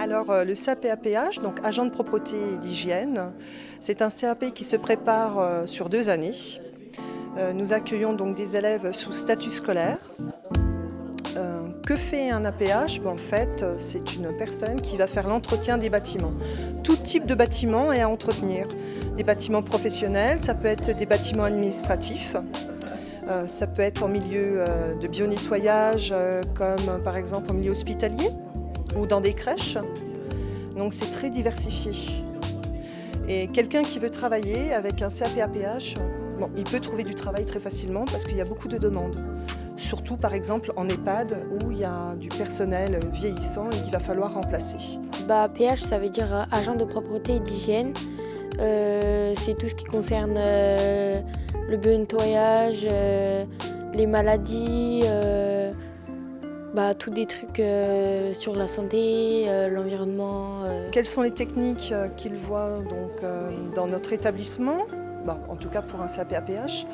Alors le CAP APH, donc agent de propreté et d'hygiène, c'est un CAP qui se prépare sur 2 années. Nous accueillons donc des élèves sous statut scolaire. Que fait un APH? En fait, c'est une personne qui va faire l'entretien des bâtiments. Tout type de bâtiment est à entretenir. Des bâtiments professionnels, ça peut être des bâtiments administratifs. Ça peut être en milieu de bionettoyage, comme par exemple en milieu hospitalier ou dans des crèches. Donc c'est très diversifié. Et quelqu'un qui veut travailler avec un CAP APH, il peut trouver du travail très facilement parce qu'il y a beaucoup de demandes. Surtout par exemple en EHPAD où il y a du personnel vieillissant et qu'il va falloir remplacer. APH, ça veut dire agent de propreté et d'hygiène. C'est tout ce qui concerne le bio-nettoyage, les maladies, tous des trucs sur la santé, l'environnement. Quelles sont les techniques qu'ils voient dans notre établissement? En tout cas pour un CAP APH,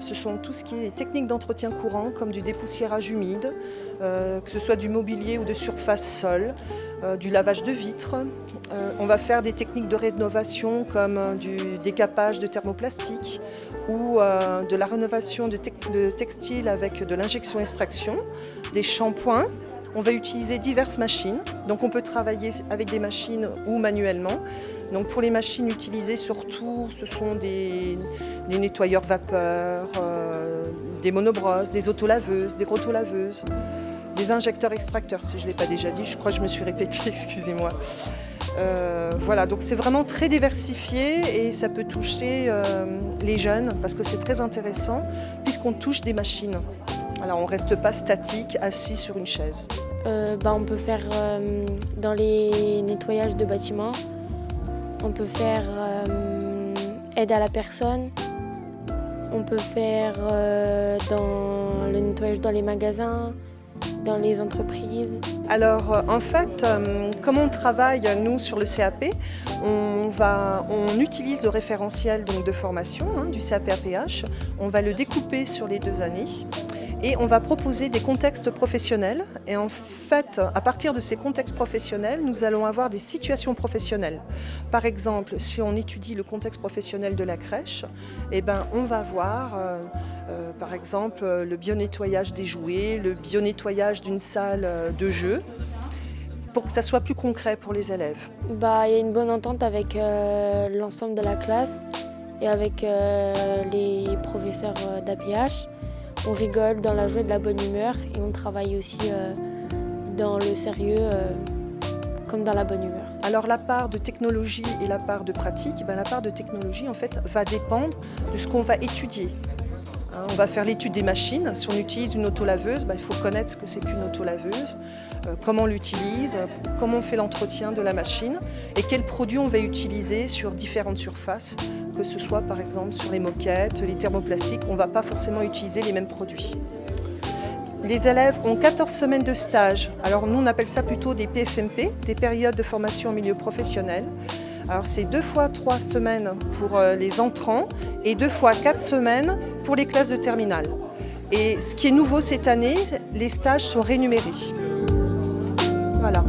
ce sont tout ce qui est techniques d'entretien courant comme du dépoussiérage humide, que ce soit du mobilier ou de surface sol, du lavage de vitres. On va faire des techniques de rénovation comme du décapage de thermoplastique ou de la rénovation de textiles avec de l'injection-extraction, des shampoings. On va utiliser diverses machines, donc on peut travailler avec des machines ou manuellement. Donc pour les machines utilisées surtout, ce sont des nettoyeurs vapeur, des monobrosses, des autolaveuses, des rotolaveuses, des injecteurs extracteurs, si je ne l'ai pas déjà dit, je crois que je me suis répétée, excusez-moi. Voilà, donc c'est vraiment très diversifié et ça peut toucher les jeunes parce que c'est très intéressant puisqu'on touche des machines. Alors on ne reste pas statique, assis sur une chaise. On peut faire dans les nettoyages de bâtiments, on peut faire aide à la personne, on peut faire dans le nettoyage dans les magasins, dans les entreprises. Alors en fait, comment on travaille nous sur le CAP? On utilise le référentiel donc, de formation du CAP APH, on va le découper sur les 2 années. Et on va proposer des contextes professionnels. Et en fait, à partir de ces contextes professionnels, nous allons avoir des situations professionnelles. Par exemple, si on étudie le contexte professionnel de la crèche, on va voir, par exemple, le bio-nettoyage des jouets, le bio-nettoyage d'une salle de jeu, pour que ça soit plus concret pour les élèves. Il y a une bonne entente avec l'ensemble de la classe et avec les professeurs d'APH. On rigole dans la joie et de la bonne humeur et on travaille aussi dans le sérieux comme dans la bonne humeur. Alors la part de technologie et la part de pratique, la part de technologie en fait va dépendre de ce qu'on va étudier. On va faire l'étude des machines. Si on utilise une autolaveuse, il faut connaître ce que c'est qu'une autolaveuse, comment on l'utilise, comment on fait l'entretien de la machine et quels produits on va utiliser sur différentes surfaces, que ce soit par exemple sur les moquettes, les thermoplastiques, on ne va pas forcément utiliser les mêmes produits. Les élèves ont 14 semaines de stage. Alors nous on appelle ça plutôt des PFMP, des périodes de formation en milieu professionnel. Alors c'est 2 fois 3 semaines pour les entrants et 2 fois 4 semaines pour les classes de terminale. Et ce qui est nouveau cette année, les stages sont rémunérés. Voilà.